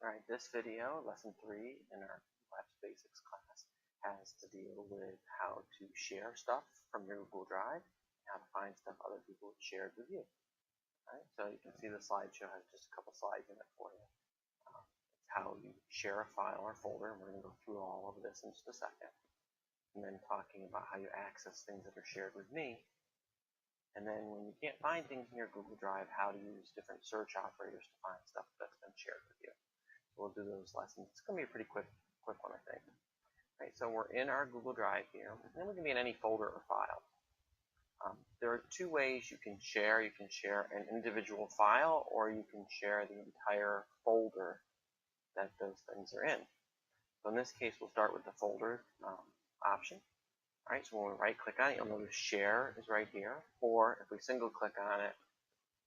Alright, this video, lesson 3 in our Labs Basics class, has to deal with how to share stuff from your Google Drive and how to find stuff other people shared with you. Alright, so you can see the slideshow has just a couple slides in it for you. It's how you share a file or folder, and we're going to go through all of this in just a second. And then talking about how you access things that are shared with me. And then when you can't find things in your Google Drive, how to use different search operators to find stuff that's been shared with you. We'll do those lessons. It's going to be a pretty quick one, I think. Right, so we're in our Google Drive here, and then we can be in any folder or file. There are two ways you can share. You can share an individual file, or you can share the entire folder that those things are in. So in this case, we'll start with the folder option. All right, so when we right-click on it, you'll notice Share is right here, or if we single-click on it,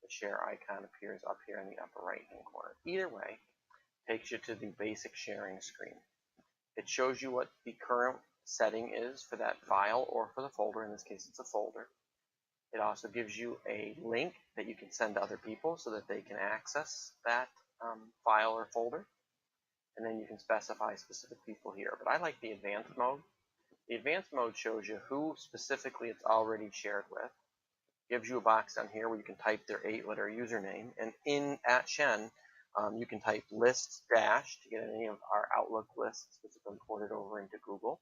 the Share icon appears up here in the upper right-hand corner. Either way, takes you to the basic sharing screen. It shows you what the current setting is for that file or for the folder. In this case, it's a folder. It also gives you a link that you can send to other people so that they can access that file or folder. And then you can specify specific people here. But I like the advanced mode. The advanced mode shows you who specifically it's already shared with. Gives you a box down here where you can type their 8-letter username. And in @Shen, you can type list dash to get any of our Outlook lists which have been ported over into Google.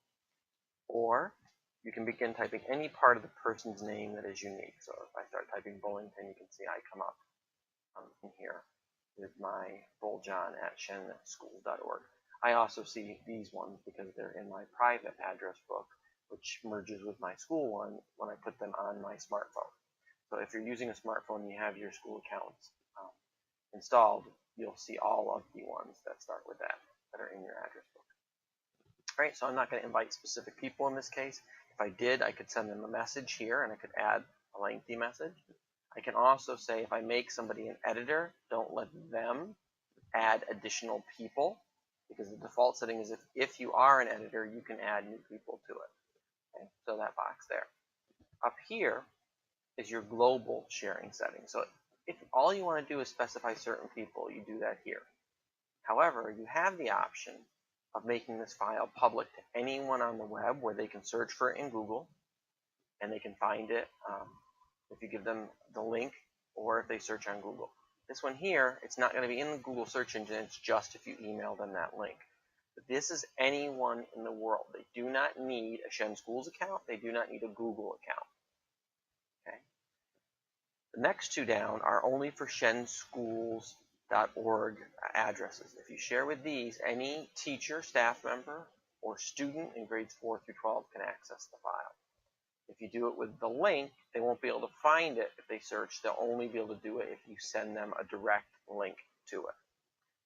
Or you can begin typing any part of the person's name that is unique. So if I start typing Bullington, you can see I come up in here with my bulljohn@shenschools.org. I also see these ones because they're in my private address book, which merges with my school one when I put them on my smartphone. So if you're using a smartphone and you have your school accounts installed, you'll see all of the ones that start with that are in your address book. All right, so I'm not going to invite specific people in this case. If I did, I could send them a message here, and I could add a lengthy message. I can also say if I make somebody an editor, don't let them add additional people, because the default setting is if you are an editor, you can add new people to it. Okay, so that box there. Up here is your global sharing setting. So if all you want to do is specify certain people, you do that here. However, you have the option of making this file public to anyone on the web where they can search for it in Google, and they can find it if you give them the link or if they search on Google. This one here, it's not going to be in the Google search engine, it's just if you email them that link. But this is anyone in the world. They do not need a Shen Schools account, they do not need a Google account. Okay. The next two down are only for shenschools.org addresses. If you share with these, any teacher, staff member, or student in grades 4 through 12 can access the file. If you do it with the link, they won't be able to find it if they search. They'll only be able to do it if you send them a direct link to it.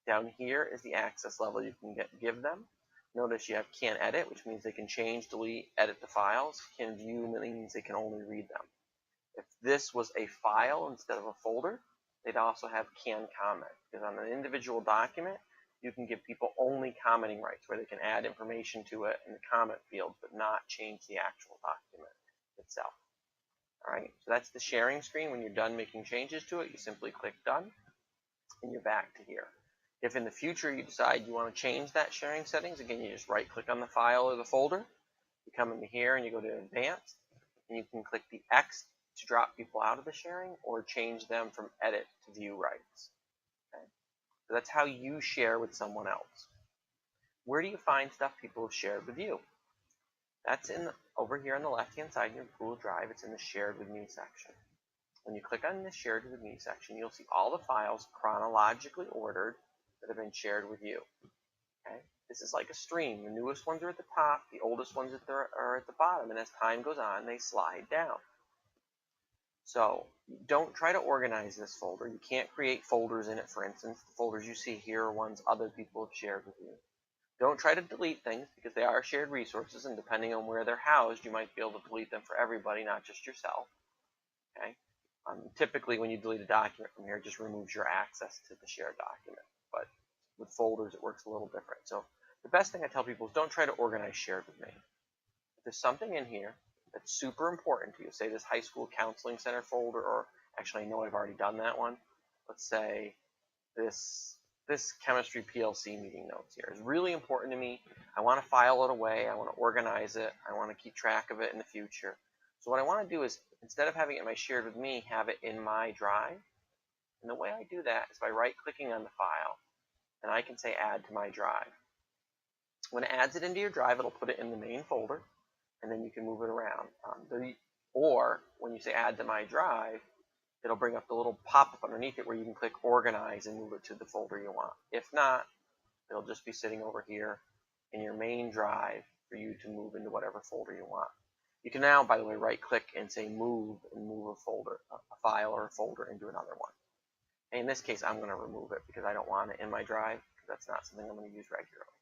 Down here is the access level you can give them. Notice you have can edit, which means they can change, delete, edit the files. Can view means they can only read them. If this was a file instead of a folder, they'd also have can comment, because on an individual document, you can give people only commenting rights, where they can add information to it in the comment field, but not change the actual document itself. All right, so that's the sharing screen. When you're done making changes to it, you simply click done, and you're back to here. If in the future you decide you want to change that sharing settings, again, you just right-click on the file or the folder. You come into here and you go to Advanced, and you can click the X to drop people out of the sharing or change them from edit to view rights. Okay? So that's how you share with someone else. Where do you find stuff people have shared with you? That's over here on the left-hand side in your Google Drive. It's in the Shared With Me section. When you click on the Shared With Me section, you'll see all the files chronologically ordered that have been shared with you. Okay? This is like a stream. The newest ones are at the top, the oldest ones are at the bottom, and as time goes on, they slide down. So don't try to organize this folder. You can't create folders in it, for instance. The folders you see here are ones other people have shared with you. Don't try to delete things, because they are shared resources, and depending on where they're housed, you might be able to delete them for everybody, not just yourself. Okay? Typically, when you delete a document from here, it just removes your access to the shared document. But with folders, it works a little different. So the best thing I tell people is don't try to organize Shared With Me. If there's something in here that's super important to you, say this high school counseling center folder, or actually I know I've already done that one. Let's say this this chemistry PLC meeting notes here is really important to me. I want to file it away. I want to organize it. I want to keep track of it in the future. So what I want to do is, instead of having it in my shared with me, have it in my drive. And the way I do that is by right-clicking on the file, and I can say add to my drive. When it adds it into your drive, it'll put it in the main folder, and then you can move it around. Or when you say add to my drive, it'll bring up the little pop-up underneath it where you can click organize and move it to the folder you want. If not, it'll just be sitting over here in your main drive for you to move into whatever folder you want. You can now, by the way, right-click and say move, and move a folder, a file or a folder into another one. And in this case, I'm going to remove it because I don't want it in my drive, because that's not something I'm going to use regularly.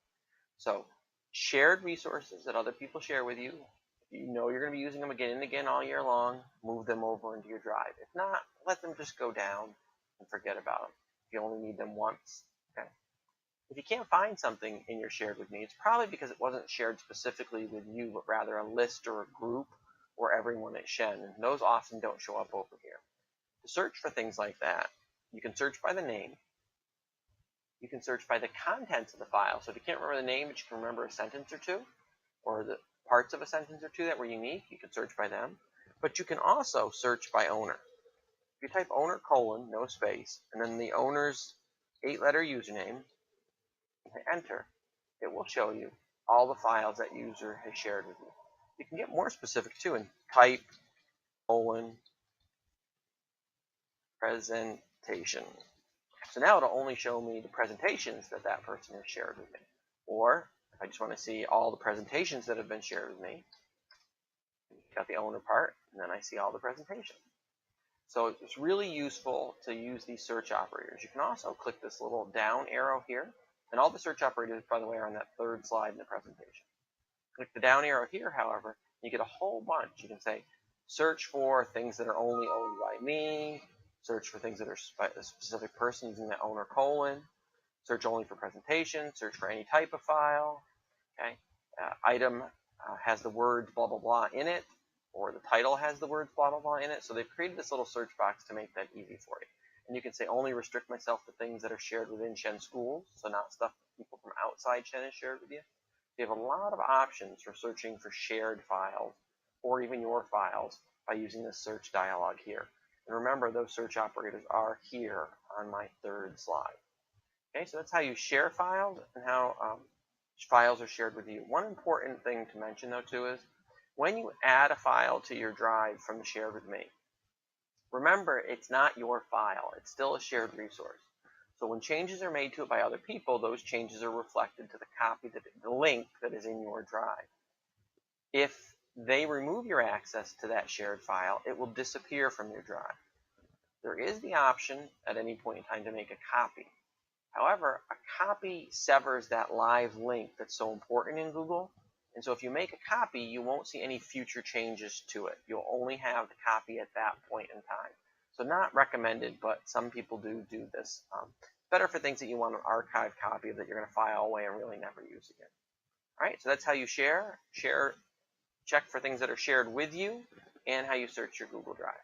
So shared resources that other people share with you, you know you're going to be using them again and again all year long, move them over into your drive. If not, let them just go down and forget about them. If you only need them once, okay? If you can't find something in your shared with me, it's probably because it wasn't shared specifically with you, but rather a list or a group or everyone at Shen. And those often don't show up over here. To search for things like that, you can search by the name. You can search by the contents of the file. So if you can't remember the name, but you can remember a sentence or two, or the parts of a sentence or two that were unique, you can search by them. But you can also search by owner. If you type owner : no space, and then the owner's 8-letter username, and hit enter, it will show you all the files that user has shared with you. You can get more specific too and type : presentation. So now it'll only show me the presentations that that person has shared with me. Or if I just want to see all the presentations that have been shared with me, got the owner part, and then I see all the presentations. So it's really useful to use these search operators. You can also click this little down arrow here, and all the search operators, by the way, are on that third slide in the presentation. Click the down arrow here, however, you get a whole bunch. You can say, search for things that are only owned by me, search for things that are a specific person using the owner : search only for presentations, search for any type of file, okay? Item has the words blah, blah, blah in it, or the title has the words blah, blah, blah in it. So they've created this little search box to make that easy for you. And you can say only restrict myself to things that are shared within Shen schools, so not stuff that people from outside Shen has shared with you. You have a lot of options for searching for shared files, or even your files, by using this search dialog here. And remember, those search operators are here on my third slide. Okay, so that's how you share files and how files are shared with you. One important thing to mention, though, too, is when you add a file to your drive from the Share with Me, remember, it's not your file. It's still a shared resource. So when changes are made to it by other people, those changes are reflected to the copy, the link that is in your drive. If they remove your access to that shared file, it will disappear from your drive. There is the option at any point in time to make a copy. However, a copy severs that live link that's so important in Google. And so if you make a copy, you won't see any future changes to it. You'll only have the copy at that point in time. So not recommended, but some people do this. Better for things that you want an archive copy of that you're going to file away and really never use again. All right, so that's how you share, check for things that are shared with you, and how you search your Google Drive.